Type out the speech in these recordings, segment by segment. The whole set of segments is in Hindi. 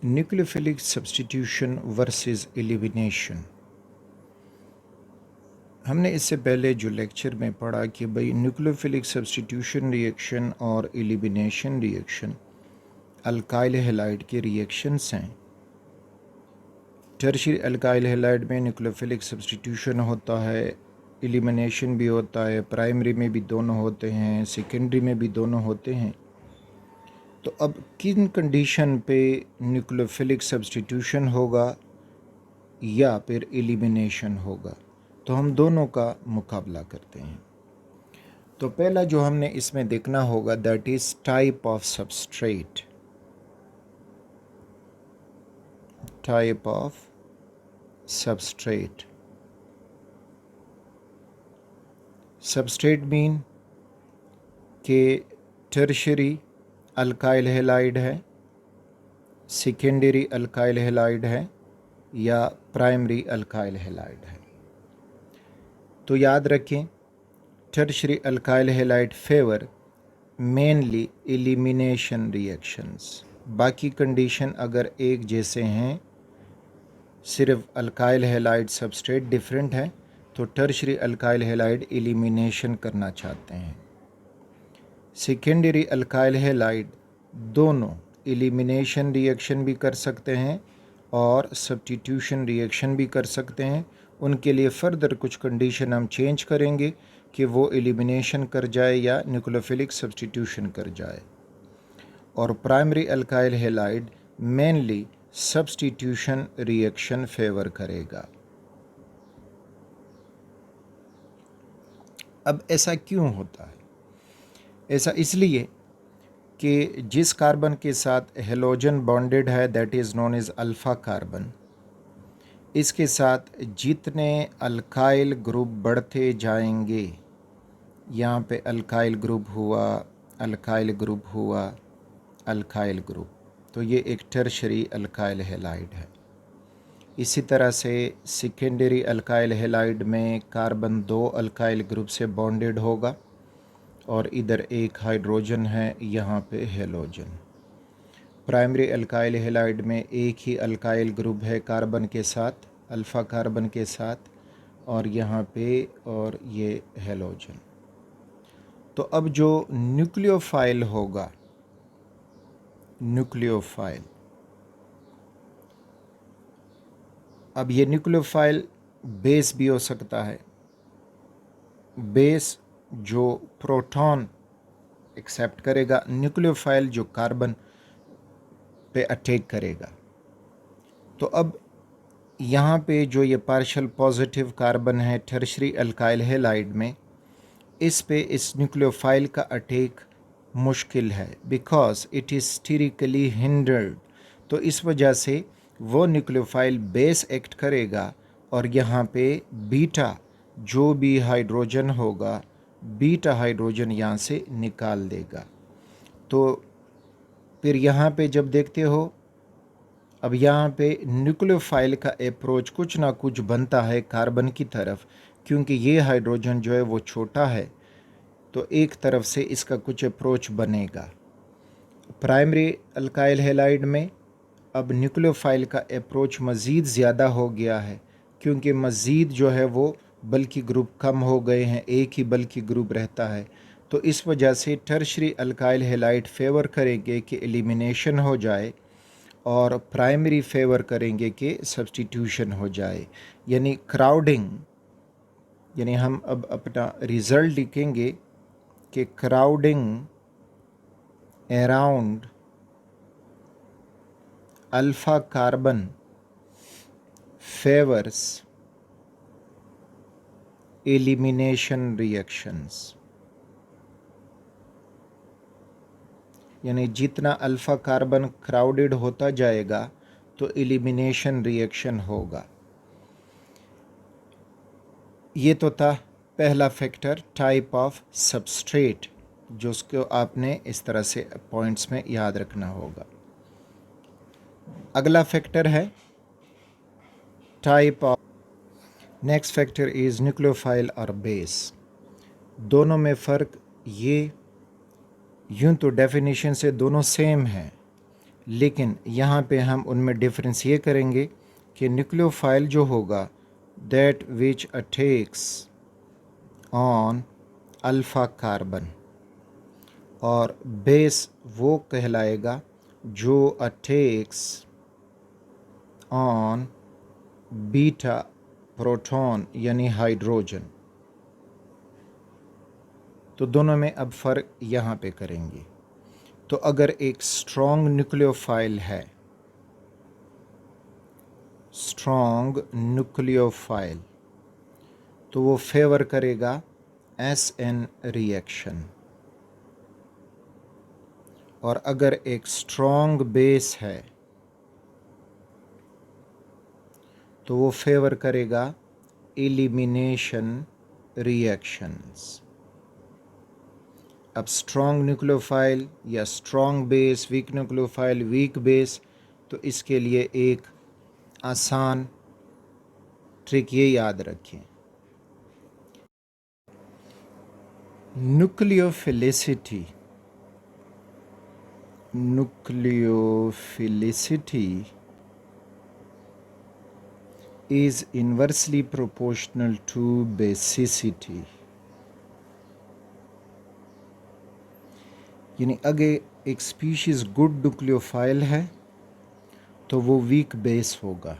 Nucleophilic substitution versus elimination. हमने इससे पहले जो लेक्चर में पढ़ा कि भाई न्यूक्लियोफिलिक सब्स्टिट्यूशन रिएक्शन और एलिमिनेशन रिएक्शन अल्काइल हैलाइड के रिएक्शंस हैं। टर्शियरी अल्काइल हैलाइड में न्यूक्लियोफिलिक सब्स्टिट्यूशन होता है, एलिमिनेशन भी होता है, प्राइमरी में भी दोनों होते हैं, सेकेंडरी में भी दोनों होते हैं। तो अब किन कंडीशन पे न्यूक्लियोफिलिक सब्स्टिट्यूशन होगा या फिर एलिमिनेशन होगा, तो हम दोनों का मुकाबला करते हैं। तो पहला जो हमने इसमें देखना होगा that is type of substrate. Type of substrate. Substrate mean के टर्शियरी अल्काइल हैलाइड है, सेकेंडरी अल्काइल हैलाइड है या प्राइमरी अल्काइल हैलाइड है। तो याद रखें tertiary alkyl halide favour mainly elimination reactions. बाकी कंडीशन अगर एक जैसे हैं, सिर्फ अल्काइल हैलाइड सबस्ट्रेट डिफरेंट है, तो टर्शियरी अल्काइल हैलाइड एलिमिनेशन करना चाहते हैं। सेकेंडरी अल्काइल हैलाइड दोनों एलिमिनेशन रिएक्शन भी कर सकते हैं और सब्स्टिट्यूशन रिएक्शन भी कर सकते हैं। उनके लिए फ़र्दर कुछ कंडीशन हम चेंज करेंगे कि वो एलिमिनेशन कर जाए या न्यूक्लियोफिलिक सब्स्टिट्यूशन कर जाए। और primary alkyl halide mainly substitution reaction favour करेगा। अब ऐसा क्यों होता है? ऐसा इसलिए कि जिस कार्बन के साथ हेलोजन बॉन्डेड है that is known as alpha carbon, इसके साथ जितने अल्काइल ग्रुप बढ़ते जाएंगे, यहाँ पे अल्काइल ग्रुप हुआ, अल्काइल ग्रुप हुआ, अल्काइल ग्रुप, तो ये एक टर्शियरी अल्काइल हैलाइड है। इसी तरह से सेकेंडरी अल्काइल हैलाइड में कार्बन 2 अल्काइल ग्रुप से बॉन्डेड होगा और इधर एक हाइड्रोजन है, यहाँ पे हेलोजन। प्राइमरी अल्काइल हैलाइड में एक ही अल्काइल ग्रुप है कार्बन के साथ, अल्फ़ा कार्बन के साथ, और यहाँ पे और ये हेलोजन। तो अब जो न्यूक्लियोफाइल होगा, न्यूक्लियोफाइल, अब ये न्यूक्लियोफाइल बेस भी हो सकता है। बेस जो प्रोटॉन एक्सेप्ट करेगा, न्यूक्लियोफाइल जो कार्बन पे अटैक करेगा। तो अब यहाँ पे जो ये पार्शियल पॉजिटिव कार्बन है टर्शियरी अल्काइल हैलाइड में, इस पे इस न्यूक्लियोफाइल का अटैक मुश्किल है because it is sterically hindered. तो इस वजह से वो न्यूक्लियोफाइल बेस एक्ट करेगा और यहाँ पे बीटा जो भी हाइड्रोजन होगा, बीटा हाइड्रोजन यहाँ से निकाल देगा। तो फिर यहाँ पे जब देखते हो, अब यहाँ पे न्यूक्लियोफाइल का अप्रोच कुछ ना कुछ बनता है कार्बन की तरफ, क्योंकि ये हाइड्रोजन जो है वो छोटा है, तो एक तरफ से इसका कुछ अप्रोच बनेगा। प्राइमरी अल्काइल हैलाइड में अब न्यूक्लियोफाइल का अप्रोच मज़ीद ज़्यादा हो गया है, क्योंकि मज़ीद जो है वो बल्कि ग्रुप कम हो गए हैं, एक ही बल्कि ग्रुप रहता है। तो इस वजह से टर्शियरी अल्काइल हैलाइड फेवर करेंगे कि एलिमिनेशन हो जाए और प्राइमरी फेवर करेंगे कि सब्स्टिट्यूशन हो जाए, यानी क्राउडिंग। यानी हम अब अपना रिज़ल्ट लिखेंगे कि crowding around alpha carbon favours elimination reactions. यानी जितना अल्फ़ा कार्बन क्राउडेड होता जाएगा तो एलिमिनेशन रिएक्शन होगा। ये तो था पहला फैक्टर, टाइप ऑफ सबस्ट्रेट, जो उसको आपने इस तरह से पॉइंट्स में याद रखना होगा। अगला फैक्टर है type of, next factor is nucleophile और बेस। दोनों में फ़र्क ये, यूँ तो डेफिनेशन से दोनों सेम हैं, लेकिन यहाँ पे हम उनमें डिफरेंस ये करेंगे कि न्यूक्लियोफाइल जो होगा that which attacks on alpha carbon, और बेस वो कहलाएगा जो अटैक्स ऑन बीटा प्रोटॉन यानी हाइड्रोजन। तो दोनों में अब फ़र्क यहाँ पे करेंगे। तो अगर एक स्ट्रॉन्ग न्यूक्लियोफाइल है, स्ट्रॉन्ग न्यूक्लियोफाइल, तो वो फेवर करेगा SN रिएक्शन। और अगर एक स्ट्रॉन्ग बेस है तो वो फेवर करेगा एलिमिनेशन रिएक्शंस। अब स्ट्रॉन्ग न्यूक्लियोफाइल या strong base, weak nucleophile, weak base, तो इसके लिए एक आसान ट्रिक ये याद रखें, nucleophilicity is inversely proportional to basicity। यानी अगर एक स्पीशीज़ गुड न्यूक्लियोफाइल है तो वो वीक बेस होगा,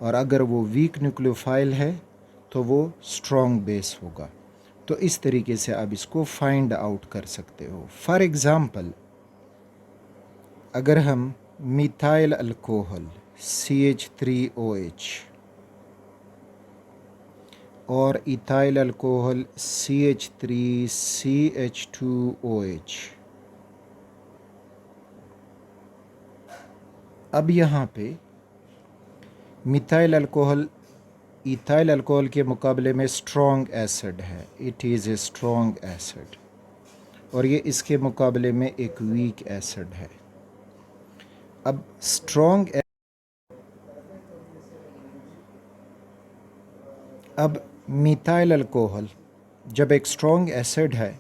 और अगर वो वीक न्यूक्लियोफाइल है तो वो स्ट्रॉन्ग बेस होगा। तो इस तरीके से आप इसको फाइंड आउट कर सकते हो। फॉर एग्ज़ाम्पल, अगर हम मिथाइल अल्कोहल CH3OH और इथाइल अल्कोहल CH3CH2OH, अब यहाँ पे मिथाइल अल्कोहल इथाइल अल्कोहल के मुकाबले में स्ट्रॉन्ग एसिड है, it is a strong acid, और ये इसके मुकाबले में एक वीक एसिड है। अब अब मिथाइल अल्कोहल जब एक स्ट्रॉन्ग एसिड है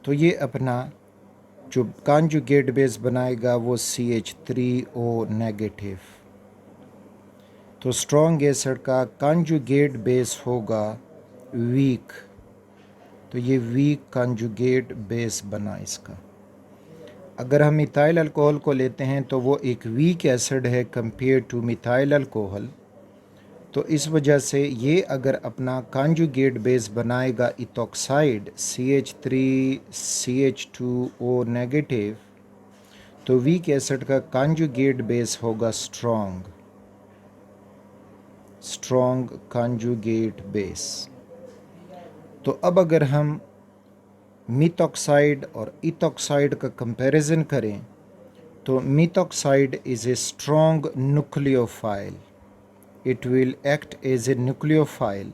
तो ये अपना जो कॉन्जुगेट बेस बनाएगा वो CH3O नेगेटिव। तो स्ट्रॉन्ग एसिड का कॉन्जुगेट बेस होगा वीक, तो ये वीक कॉन्जुगेट बेस बना इसका। अगर हम मिथाइल अल्कोहल को लेते हैं तो वो एक वीक एसिड है कंपेयर टू मिथाइल अल्कोहल, तो इस वजह से ये अगर अपना कॉन्जुगेट बेस बनाएगा इथॉक्साइड CH3CH2O नेगेटिव, तो वीक एसिड का कॉन्जुगेट बेस होगा स्ट्रॉन्ग कॉन्जुगेट बेस। तो अब अगर हम मिथॉक्साइड और इथॉक्साइड का कंपैरिजन करें तो methoxide is a strong nucleophile, it will act as a nucleophile,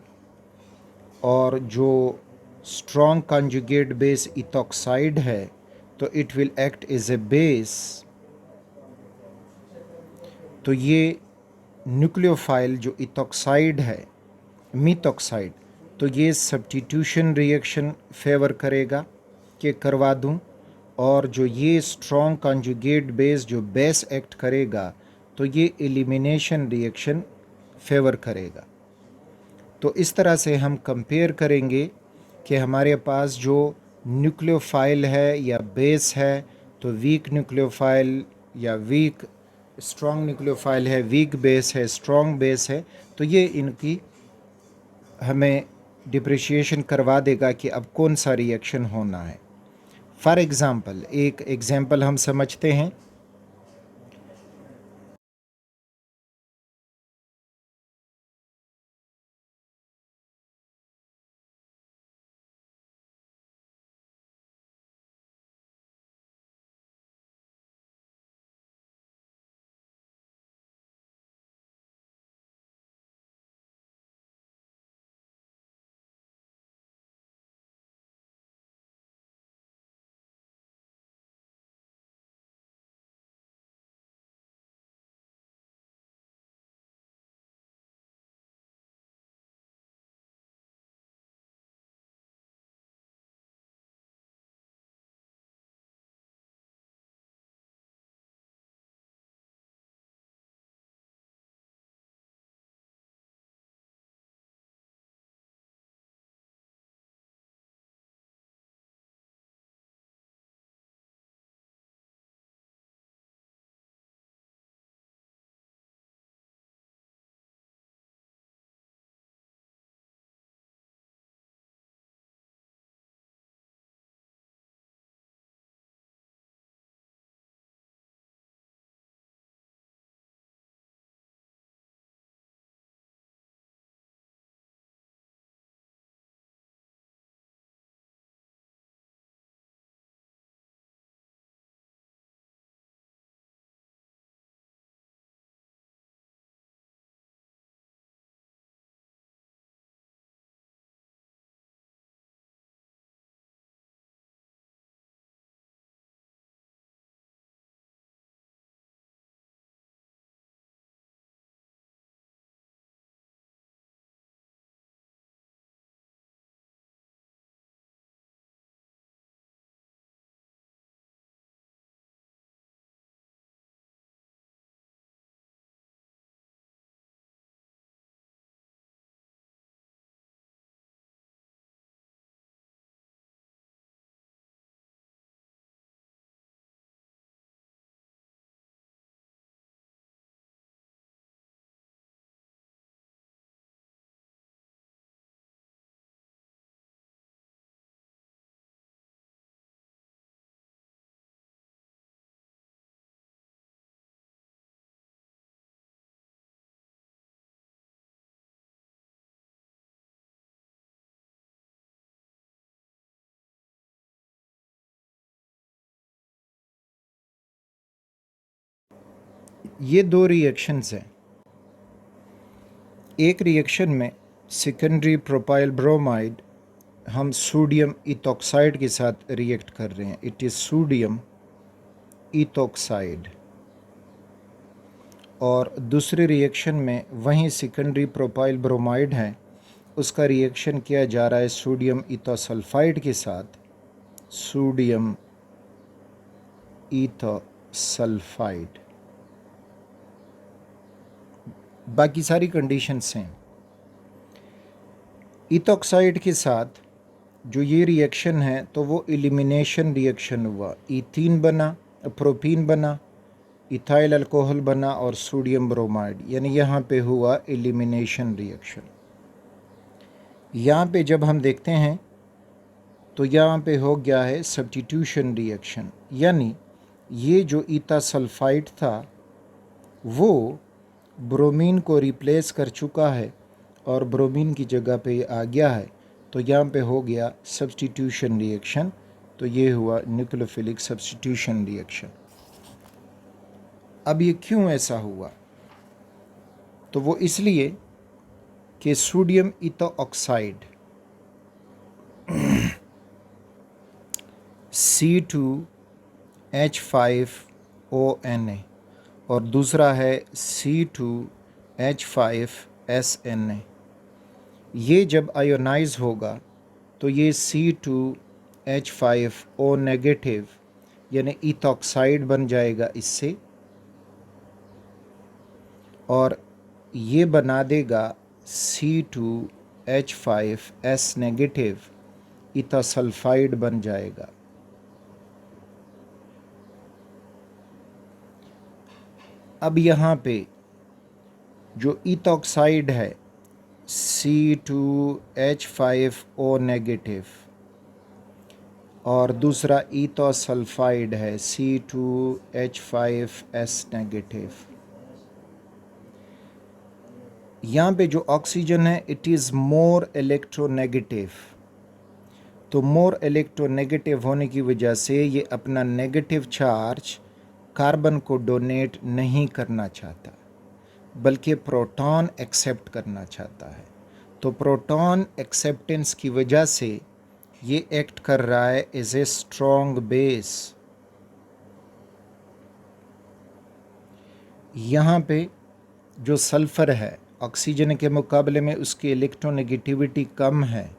और जो स्ट्रॉन्ग कॉन्जुगेट बेस इथॉक्साइड है तो it will act as a base. तो ये न्यूक्लियोफाइल जो इथॉक्साइड है, मिथॉक्साइड, तो ये सब्स्टिट्यूशन रिएक्शन फेवर करेगा कि करवा दूं, और जो ये स्ट्रॉन्ग कॉन्जुगेट बेस जो बेस एक्ट करेगा तो ये एलिमिनेशन रिएक्शन फेवर करेगा। तो इस तरह से हम कंपेयर करेंगे कि हमारे पास जो न्यूक्लियोफाइल है या बेस है, तो वीक न्यूक्लियोफाइल या वीक स्ट्रॉन्ग न्यूक्लियोफाइल है, वीक बेस है, स्ट्रॉन्ग बेस है, तो ये इनकी हमें डिप्रिशिएशन करवा देगा कि अब कौन सा रिएक्शन होना है। फॉर एग्ज़ाम्पल, एक एग्ज़ाम्पल हम समझते हैं। ये दो रिएक्शंस हैं। एक रिएक्शन में सेकेंडरी प्रोपाइल ब्रोमाइड हम सोडियम इथॉक्साइड के साथ रिएक्ट कर रहे हैं, इट इज़ सोडियम इथॉक्साइड। और दूसरे रिएक्शन में वहीं सेकेंडरी प्रोपाइल ब्रोमाइड है, उसका रिएक्शन किया जा रहा है सोडियम इथोसल्फाइड के साथ, सोडियम इथोसल्फाइड। बाकी सारी कंडीशंस हैं। इथॉक्साइड के साथ जो ये रिएक्शन है तो वो एलिमिनेशन रिएक्शन हुआ, इथीन बना, प्रोपीन बना, इथाइल अल्कोहल बना और सोडियम ब्रोमाइड, यानी यहाँ पे हुआ एलिमिनेशन रिएक्शन। यहाँ पे जब हम देखते हैं तो यहाँ पे हो गया है सब्स्टिट्यूशन रिएक्शन, यानी ये जो ईथा सल्फाइड था वो ब्रोमीन को रिप्लेस कर चुका है और ब्रोमीन की जगह पे ये आ गया है, तो यहाँ पे हो गया सब्स्टिट्यूशन रिएक्शन। तो ये हुआ न्यूक्लियोफिलिक सब्स्टिट्यूशन रिएक्शन। अब ये क्यों ऐसा हुआ? तो वो इसलिए कि सोडियम इथोऑक्साइड C2H5ONa और दूसरा है C2H5SNa, ये जब आयोनाइज होगा तो ये C2H5O नेगेटिव यानी इथॉक्साइड बन जाएगा इससे, और ये बना देगा C2H5S नेगेटिव इथोसल्फाइड बन जाएगा। अब यहाँ पे जो इथॉक्साइड है C2H5O नेगेटिव और दूसरा इथोसल्फाइड है C2H5S नेगेटिव, यहाँ पे जो ऑक्सीजन है इट इज़ मोर इलेक्ट्रोनेगेटिव। तो मोर इलेक्ट्रोनेगेटिव होने की वजह से ये अपना नेगेटिव चार्ज कार्बन को डोनेट नहीं करना चाहता बल्कि प्रोटॉन एक्सेप्ट करना चाहता है। तो प्रोटॉन एक्सेप्टेंस की वजह से ये एक्ट कर रहा है एज ए स्ट्रॉन्ग बेस। यहाँ पे जो सल्फ़र है ऑक्सीजन के मुकाबले में उसकी इलेक्ट्रोनेगेटिविटी कम है,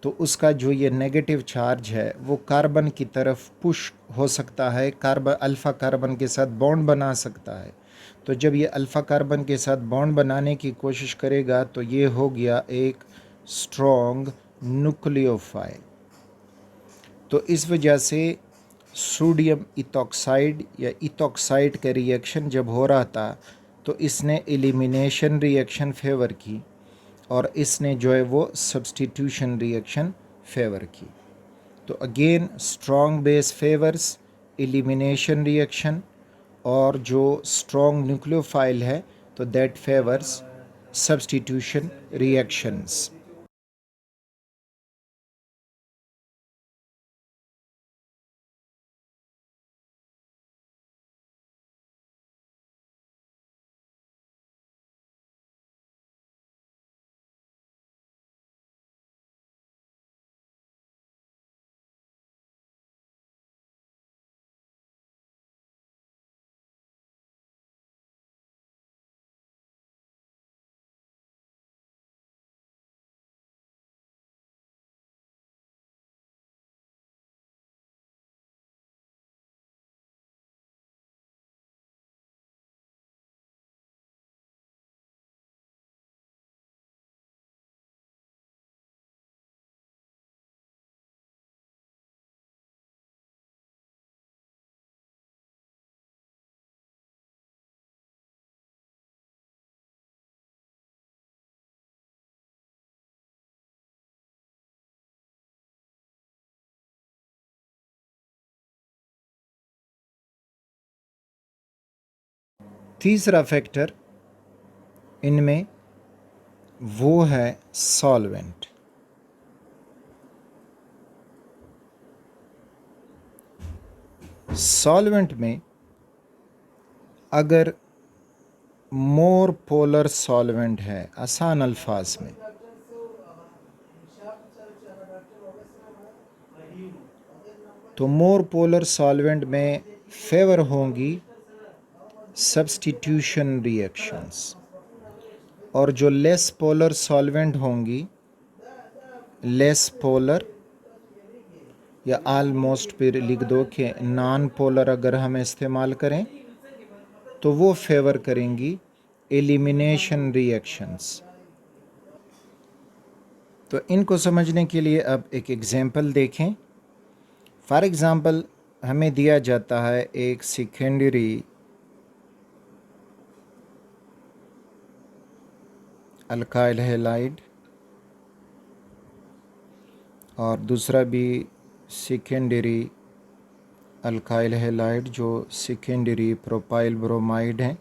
तो उसका जो ये नेगेटिव चार्ज है वो कार्बन की तरफ पुश हो सकता है, कार्बन अल्फ़ा कार्बन के साथ बॉन्ड बना सकता है। तो जब ये अल्फ़ा कार्बन के साथ बॉन्ड बनाने की कोशिश करेगा तो ये हो गया एक स्ट्रॉन्ग न्यूक्लियोफाइल। तो इस वजह से सोडियम इथॉक्साइड या इथॉक्साइड का रिएक्शन जब हो रहा था तो इसने एलिमिनेशन रिएक्शन फेवर की और इसने जो है वो सब्स्टिट्यूशन रिएक्शन फेवर की। तो again strong base favours elimination reaction, और जो स्ट्रॉन्ग न्यूक्लियोफाइल है तो दैट फेवर्स सब्स्टिट्यूशन रिएक्शंस। तीसरा फैक्टर इनमें वो है सॉल्वेंट। सॉल्वेंट में अगर मोर पोलर सॉल्वेंट है, आसान अल्फाज में। तो मोर पोलर सॉल्वेंट में फेवर होंगी सब्स्टिट्यूशन रिएक्शंस, और जो लेस पोलर सॉल्वेंट होंगी, लेस पोलर या आलमोस्ट फिर लिख दो कि नॉन पोलर अगर हम इस्तेमाल करें तो वो फेवर करेंगी एलिमिनेशन रिएक्शंस। तो इनको समझने के लिए अब एक एग्जांपल देखें। फॉर एग्जांपल हमें दिया जाता है एक सेकेंडरी अल्काइल हैलाइड और दूसरा भी सेकेंडरी अल्काइल हैलाइड जो सेकेंडरी प्रोपाइल ब्रोमाइड हैं।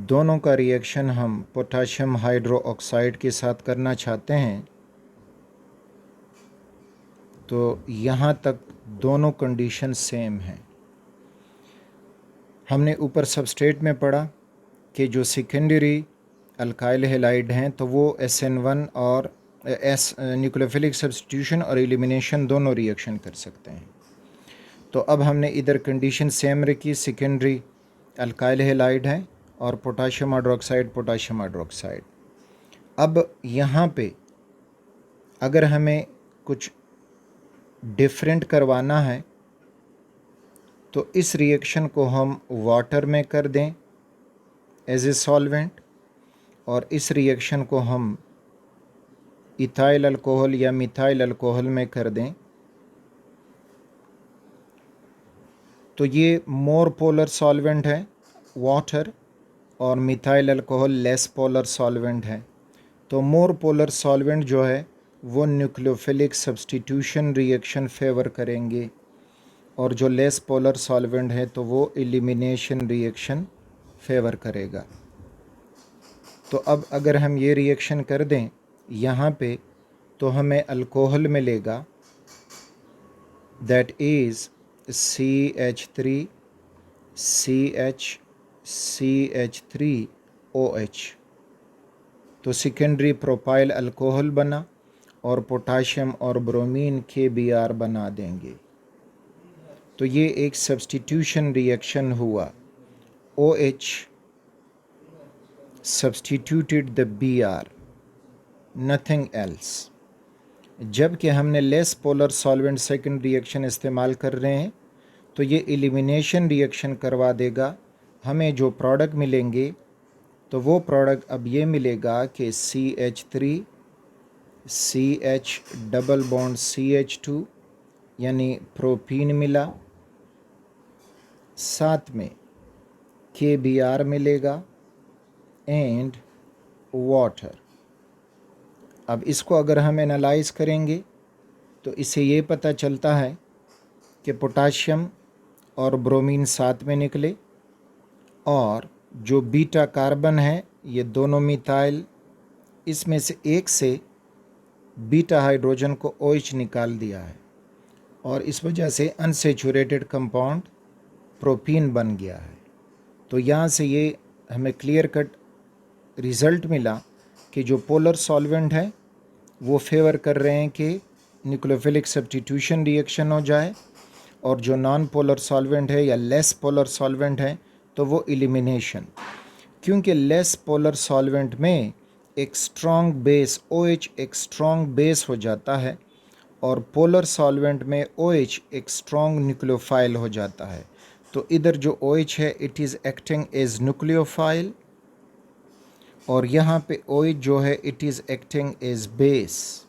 दोनों का रिएक्शन हम पोटाशियम हाइड्रो ऑक्साइड के साथ करना चाहते हैं। तो यहाँ तक दोनों कंडीशन सेम हैं। हमने ऊपर सबस्ट्रेट में पढ़ा कि जो सेकेंडरी अल्काइल हैलाइड हैं तो वो SN1 और न्यूक्लियोफिलिक सब्स्टिट्यूशन और एलिमिनेशन दोनों रिएक्शन कर सकते हैं। तो अब हमने इधर कंडीशन सेम रखी, सेकेंडरी अल्काइल हैलाइड है और पोटाशियम हाइड्रोक्साइड। अब यहाँ पे अगर हमें कुछ डिफरेंट करवाना है तो इस रिएक्शन को हम वाटर में कर दें एज ए सॉल्वेंट, और इस रिएक्शन को हम इथाइल अल्कोहल या मिथाइल अल्कोहल में कर दें। तो ये मोर पोलर सॉल्वेंट है वाटर, और methyl alcohol less polar solvent है। तो मोर पोलर सॉल्वेंट जो है वो न्यूक्लियोफिलिक सब्स्टिट्यूशन रिएक्शन फेवर करेंगे, और जो लेस पोलर सॉल्वेंट है तो वो एलिमिनेशन रिएक्शन फेवर करेगा। तो अब अगर हम ये रिएक्शन कर दें यहाँ पे तो हमें अल्कोहल मिलेगा, दैट इज़ CH3 CH3OH। तो सेकेंडरी प्रोपाइल अल्कोहल बना और पोटाशियम और ब्रोमीन KBr बना देंगे। तो ये एक सब्स्टिट्यूशन रिएक्शन हुआ। OH substituted the Br, nothing else। जबकि हमने less polar solvent second reaction इस्तेमाल कर रहे हैं तो ये एलिमिनेशन रिएक्शन करवा देगा। हमें जो प्रोडक्ट मिलेंगे तो वो प्रोडक्ट अब ये मिलेगा कि CH3 CH double bond CH2 यानी प्रोपीन मिला, साथ में KBr मिलेगा एंड वाटर। अब इसको अगर हम एनालाइज करेंगे तो इससे ये पता चलता है कि पोटाशियम और ब्रोमीन साथ में निकले, और जो बीटा कार्बन है ये दोनों मिथाइल, इसमें से एक से बीटा हाइड्रोजन को OH निकाल दिया है, और इस वजह से अनसेचुरेटेड कंपाउंड प्रोपीन बन गया है। तो यहाँ से ये हमें क्लियर कट रिज़ल्ट मिला कि जो पोलर सॉल्वेंट है वो फेवर कर रहे हैं कि न्यूक्लियोफिलिक सब्स्टिट्यूशन रिएक्शन हो जाए, और जो नॉन पोलर सॉल्वेंट है या लेस पोलर सॉल्वेंट है तो वो एलिमिनेशन। क्योंकि लेस पोलर सॉल्वेंट में एक स्ट्रॉन्ग बेस OH एक स्ट्रॉन्ग बेस हो जाता है, और पोलर सॉल्वेंट में OH एक स्ट्रॉन्ग न्यूक्लियोफाइल हो जाता है। तो इधर जो OH है it is acting as nucleophile, और यहाँ पे OH जो है it is acting as base,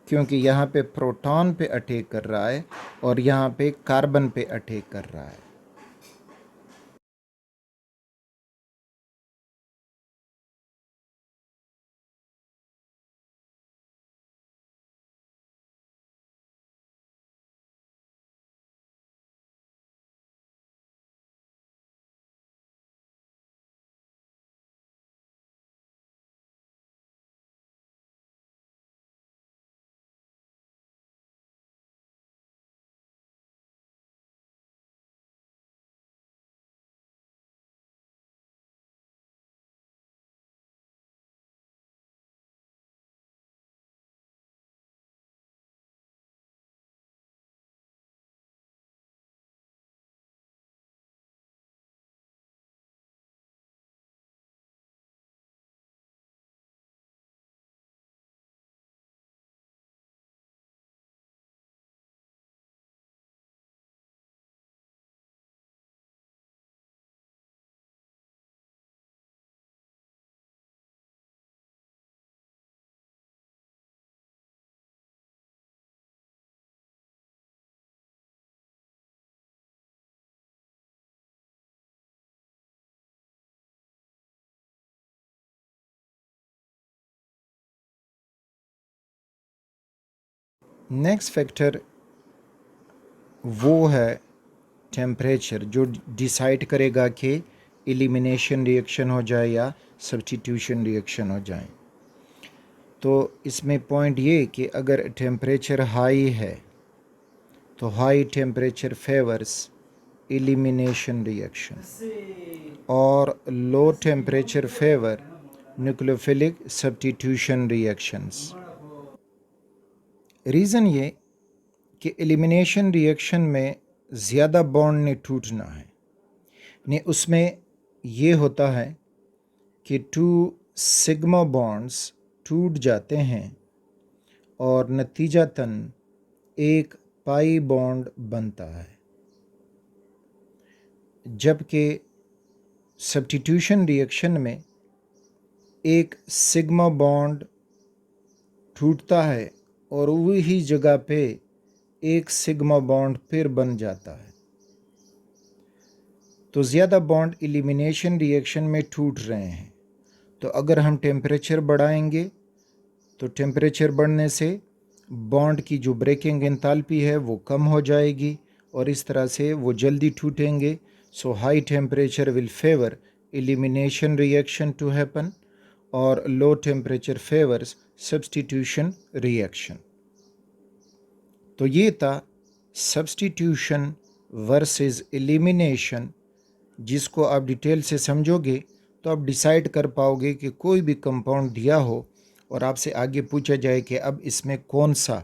क्योंकि यहाँ पे प्रोटॉन पे अटैक कर रहा है और यहाँ पे कार्बन पे अटैक कर रहा है। नेक्स्ट फैक्टर वो है टेम्परेचर, जो डिसाइड करेगा कि एलिमिनेशन रिएक्शन हो जाए या सब्स्टिट्यूशन रिएक्शन हो जाए। तो इसमें पॉइंट ये कि अगर टेम्परेचर हाई है तो high temperature favours elimination reaction और low temperature favour nucleophilic substitution reactions. Reason ये कि एलिमिनेशन रिएक्शन में ज़्यादा बॉन्ड ने टूटना है, ने उसमें ये होता है कि 2 सिग्मा बॉन्ड्स टूट जाते हैं और नतीजतन एक पाई बॉन्ड बनता है, जबकि सब्स्टिट्यूशन रिएक्शन में एक सिग्मा बॉन्ड टूटता है और वही जगह पे एक सिग्मा बॉन्ड फिर बन जाता है। तो ज़्यादा बॉन्ड एलिमिनेशन रिएक्शन में टूट रहे हैं। तो अगर हम टेम्परेचर बढ़ाएंगे तो टेम्परेचर बढ़ने से बॉन्ड की जो ब्रेकिंग एंथैल्पी है वो कम हो जाएगी और इस तरह से वो जल्दी टूटेंगे। So high temperature will favour elimination reaction to happen और low temperature favours substitution reaction. तो ये था सब्स्टिट्यूशन वर्सेस एलिमिनेशन, जिसको आप डिटेल से समझोगे तो आप डिसाइड कर पाओगे कि कोई भी कंपाउंड दिया हो और आपसे आगे पूछा जाए कि अब इसमें कौन सा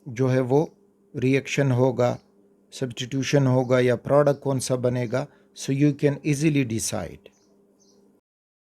जो है वो रिएक्शन होगा, सब्स्टिट्यूशन होगा या प्रोडक्ट कौन सा बनेगा, so you can easily decide.